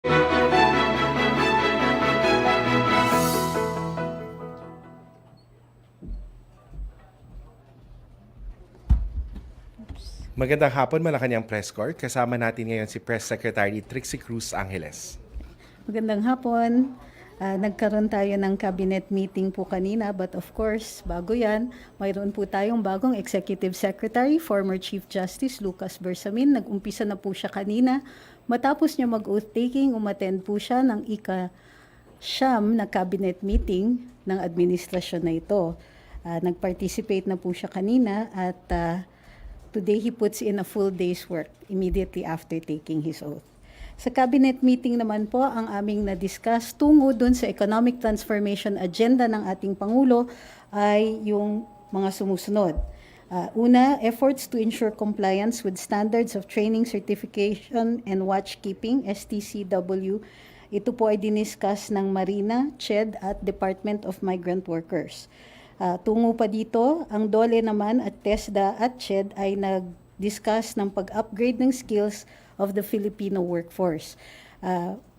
Magandang hapon, Malacanang Press Corps. Kasama natin ngayon si Press Secretary TRIXIE CRUZ Angeles. Magandang hapon. Nagkaroon tayo ng cabinet meeting po kanina, but of course, bago yan, mayroon po tayong bagong Executive Secretary, former Chief Justice Lucas Bersamin. Nag-umpisa na po siya kanina. Matapos niya mag-oath taking, umattend po siya ng ika-siyam na cabinet meeting ng administrasyon na ito. Nag-participate na po siya kanina at today he puts in a full day's work immediately after taking his oath. Sa cabinet meeting naman po, ang aming na-discuss tungo dun sa economic transformation agenda ng ating Pangulo ay yung mga sumusunod. Una, efforts to ensure compliance with standards of training, certification, and watchkeeping, STCW. Ito po ay diniscuss ng Marina, CHED at Department of Migrant Workers. Tungo pa dito, ang DOLE naman at TESDA at CHED ay nag-discuss ng pag-upgrade ng skills of the Filipino workforce.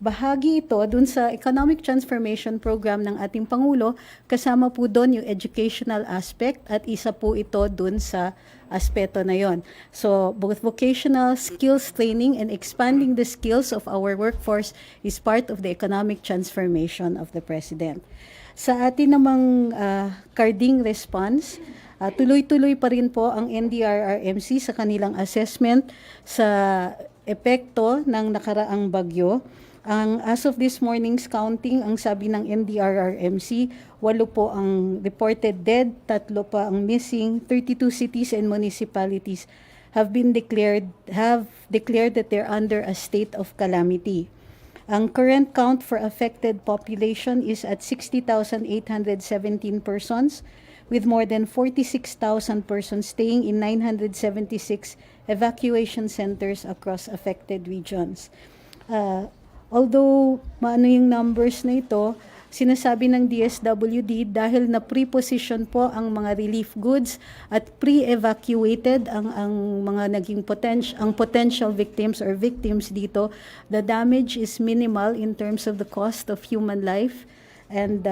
Bahagi ito dun sa economic transformation program ng ating Pangulo, kasama po doon yung educational aspect at isa po ito dun sa aspeto na yon. So both vocational skills training and expanding the skills of our workforce is part of the economic transformation of the President. Sa atin namang carding response, tuloy-tuloy pa rin po ang NDRRMC sa kanilang assessment sa epekto ng nakaraang bagyo. As of this morning's counting, ang sabi ng NDRRMC, 8 po ang reported dead, 3 pa ang missing, 32 cities and municipalities have declared that they're under a state of calamity. Ang current count for affected population is at 60,817 persons, with more than 46,000 persons staying in 976 evacuation centers across affected regions. Although maano yung numbers na ito, sinasabi ng DSWD dahil na pre-position po ang mga relief goods at pre-evacuated ang mga naging potential victims or victims dito, the damage is minimal in terms of the cost of human life and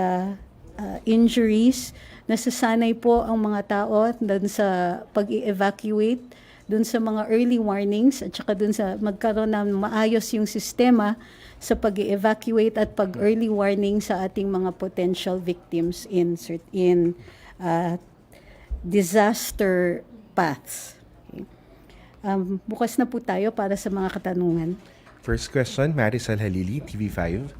injuries. Nasasanay po ang mga tao dun sa pag-i-evacuate, dun sa mga early warnings, at saka dun sa magkaroon ng maayos yung sistema sa pag-i-evacuate at pag-early warning sa ating mga potential victims in disaster paths. Okay. Bukas na po tayo para sa mga katanungan. First question, Marisol Halili, TV5.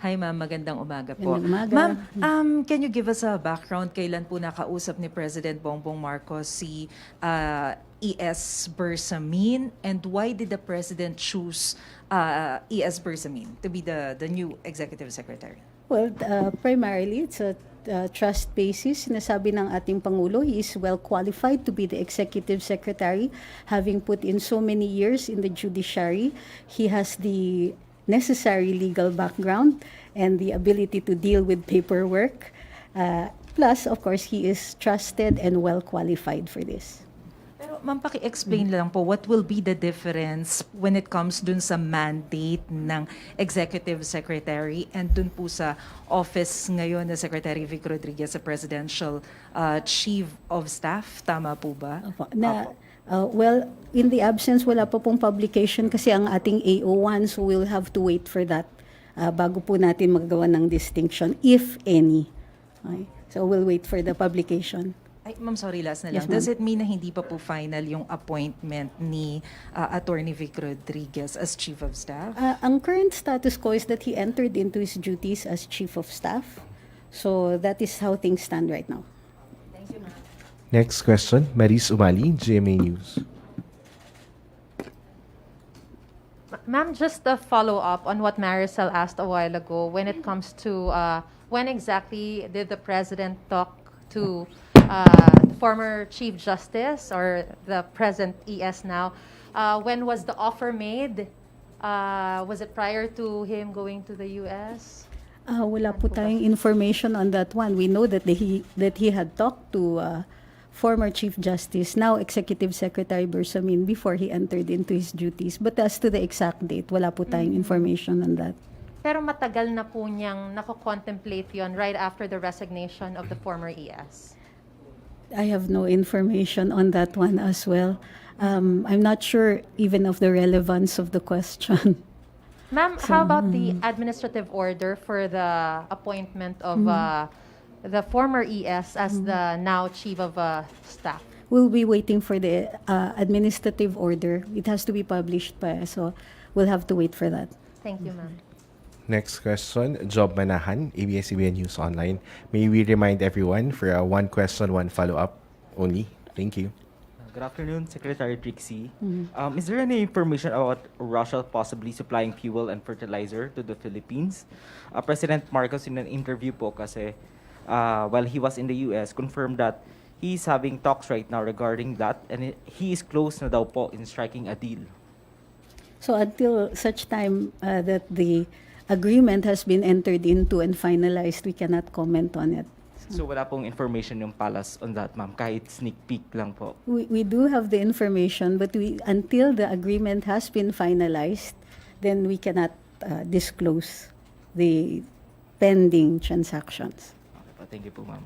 Hi ma'am, magandang umaga po. Magandang umaga. Ma'am, can you give us a background kailan po nakausap ni President Bongbong Marcos si E.S. Bersamin, and why did the President choose E.S. Bersamin to be the new Executive Secretary? Well, primarily, it's a trust basis. Sinasabi ng ating Pangulo, he is well qualified to be the Executive Secretary, having put in so many years in the judiciary. He has the necessary legal background and the ability to deal with paperwork. Plus, of course, he is trusted and well qualified for this. Pero ma'am, paki-explain lang po, what will be the difference when it comes dun sa mandate ng Executive Secretary and dun po sa office ngayon na Secretary Vic Rodriguez, sa Presidential Chief of Staff? Tama po ba? Well, in the absence, wala pa pong publication kasi ang ating AO1, so we'll have to wait for that bago po natin maggawa ng distinction, if any. Okay. So we'll wait for the publication. Ay, ma'am, sorry, last na lang. Yes, ma'am. Does it mean na hindi pa po final yung appointment ni Attorney Vic Rodriguez as Chief of Staff? Ang current status quo is that he entered into his duties as Chief of Staff. So that is how things stand right now. Thank you, ma'am. Next question, Maris Umali, GMA News. Ma'am, just a follow-up on what Marisol asked a while ago when it comes to when exactly did the President talk to the former Chief Justice or the present ES now? When was the offer made? Was it prior to him going to the US? Wala po tayong information on that one. We know that he had talked to former Chief Justice, now Executive Secretary Bersamin, before he entered into his duties. But as to the exact date, wala po tayong information on that. Pero matagal na po niyang nako-contemplate yon right after the resignation of the former ES. I have no information on that one as well. I'm not sure even of the relevance of the question. Ma'am, how about the administrative order for the appointment of the former ES as the now Chief of Staff? We'll be waiting for the administrative order. It has to be published pa, so we'll have to wait for that. Thank you, ma'am. Next question, Job Manahan, ABS-CBN News Online. May we remind everyone for a one question, one follow-up only. Thank you. Good afternoon, Secretary Trixie. Is there any information about Russia possibly supplying fuel and fertilizer to the Philippines? President Marcos in an interview po kasi while he was in the US confirmed that he's having talks right now regarding that and he is close na daw po in striking a deal. So until such time that the agreement has been entered into and finalized, we cannot comment on it. So wala pong information yung palace on that, ma'am, kahit sneak peek lang po. We do have the information, but until the agreement has been finalized, then we cannot disclose the pending transactions, Okay po, thank you po, ma'am.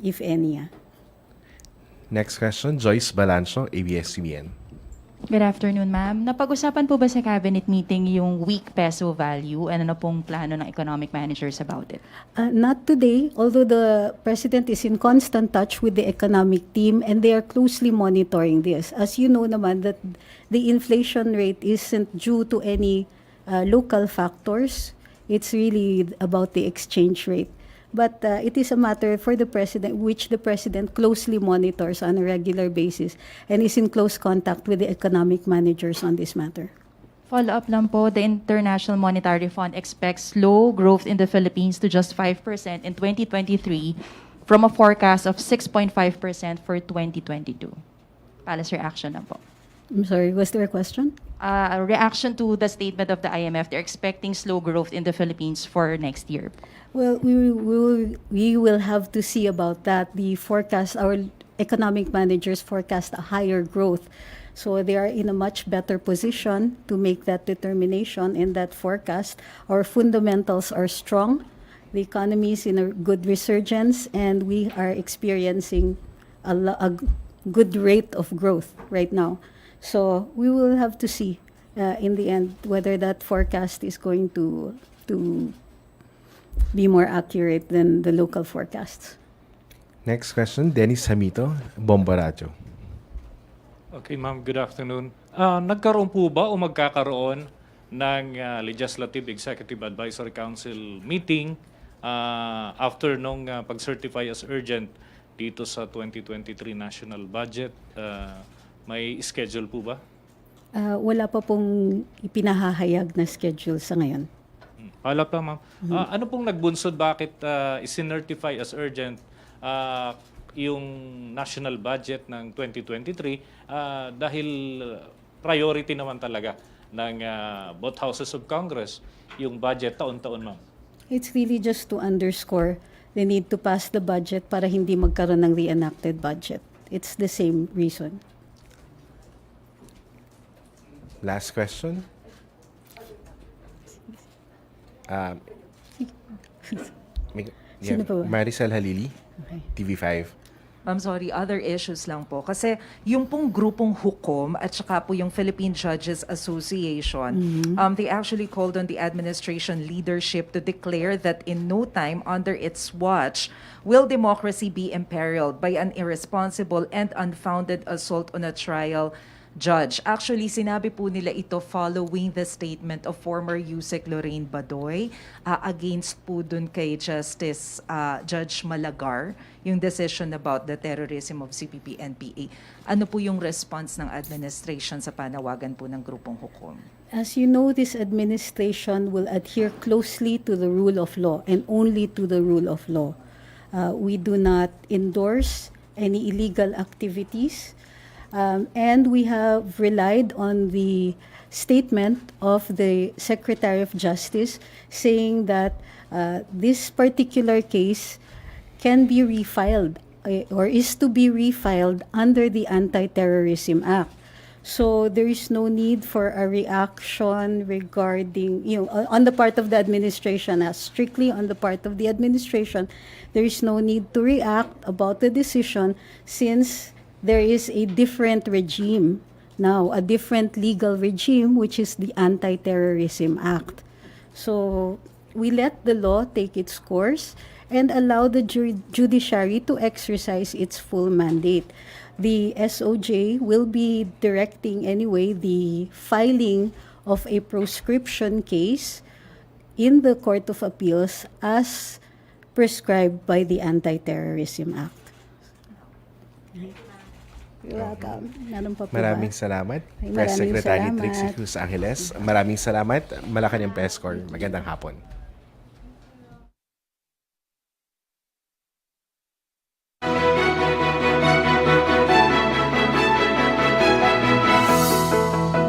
if any. Next question, Joyce Balancho, ABS-CBN. Good afternoon, ma'am. Napag-usapan po ba sa cabinet meeting yung weak peso value and ano pong plano ng economic managers about it? Not today, although the President is in constant touch with the economic team and they are closely monitoring this. As you know naman that the inflation rate isn't due to any local factors. It's really about the exchange rate. But it is a matter for the President, which the President closely monitors on a regular basis and is in close contact with the economic managers on this matter. Follow-up lang po, the International Monetary Fund expects slow growth in the Philippines to just 5% in 2023 from a forecast of 6.5% for 2022. Palace reaction lang po. I'm sorry, was there a question? A reaction to the statement of the IMF, they're expecting slow growth in the Philippines for next year. Well, we will have to see about that. The forecast, our economic managers forecast a higher growth. So they are in a much better position to make that determination in that forecast. Our fundamentals are strong. The economy is in a good resurgence, and we are experiencing a good rate of growth right now. So we will have to see in the end whether that forecast is going to be more accurate than the local forecasts. Next question, Dennis Hamito, Bomba Radio. Okay, ma'am. Good afternoon. Nagkaroon po ba o magkakaroon ng Legislative Executive Advisory Council meeting after nung pag-certify as urgent dito sa 2023 national budget? May schedule po ba? Wala pa pong ipinahahayag na schedule sa ngayon. Wala pa, ma'am. Ano pong nagbunsod bakit isinertify as urgent yung national budget ng 2023 dahil priority naman talaga ng both houses of Congress yung budget taon-taon, ma'am? It's really just to underscore the need to pass the budget para hindi magkaroon ng reenacted budget. It's the same reason. Last question. Sino pa ba? Maricel Halili, Okay. TV5. I'm sorry, other issues lang po. Kasi yung pong grupong hukom at saka po yung Philippine Judges Association, they actually called on the administration leadership to declare that in no time under its watch will democracy be imperiled by an irresponsible and unfounded assault on a trial judge. Actually, sinabi po nila ito following the statement of former Yusek Lorraine Badoy against po dun kay Justice Judge Malagar, yung decision about the terrorism of CPP-NPA. Ano po yung response ng administration sa panawagan po ng grupong hukom? As you know, this administration will adhere closely to the rule of law and only to the rule of law. We do not endorse any illegal activities. And we have relied on the statement of the Secretary of Justice saying that this particular case can be refiled or is to be refiled under the Anti-Terrorism Act. So there is no need for a reaction regarding, on the part of the administration, strictly on the part of the administration, there is no need to react about the decision since there is a different regime now, a different legal regime, which is the Anti-Terrorism Act. So we let the law take its course and allow the judiciary to exercise its full mandate. The SOJ will be directing anyway the filing of a proscription case in the Court of Appeals as prescribed by the Anti-Terrorism Act. You're welcome. Meron pa po ba? Maraming salamat, Ay, Press maraming Secretary salamat. Trixie Cruz Angeles. Maraming salamat, Malacanang Press Corps. Magandang hapon.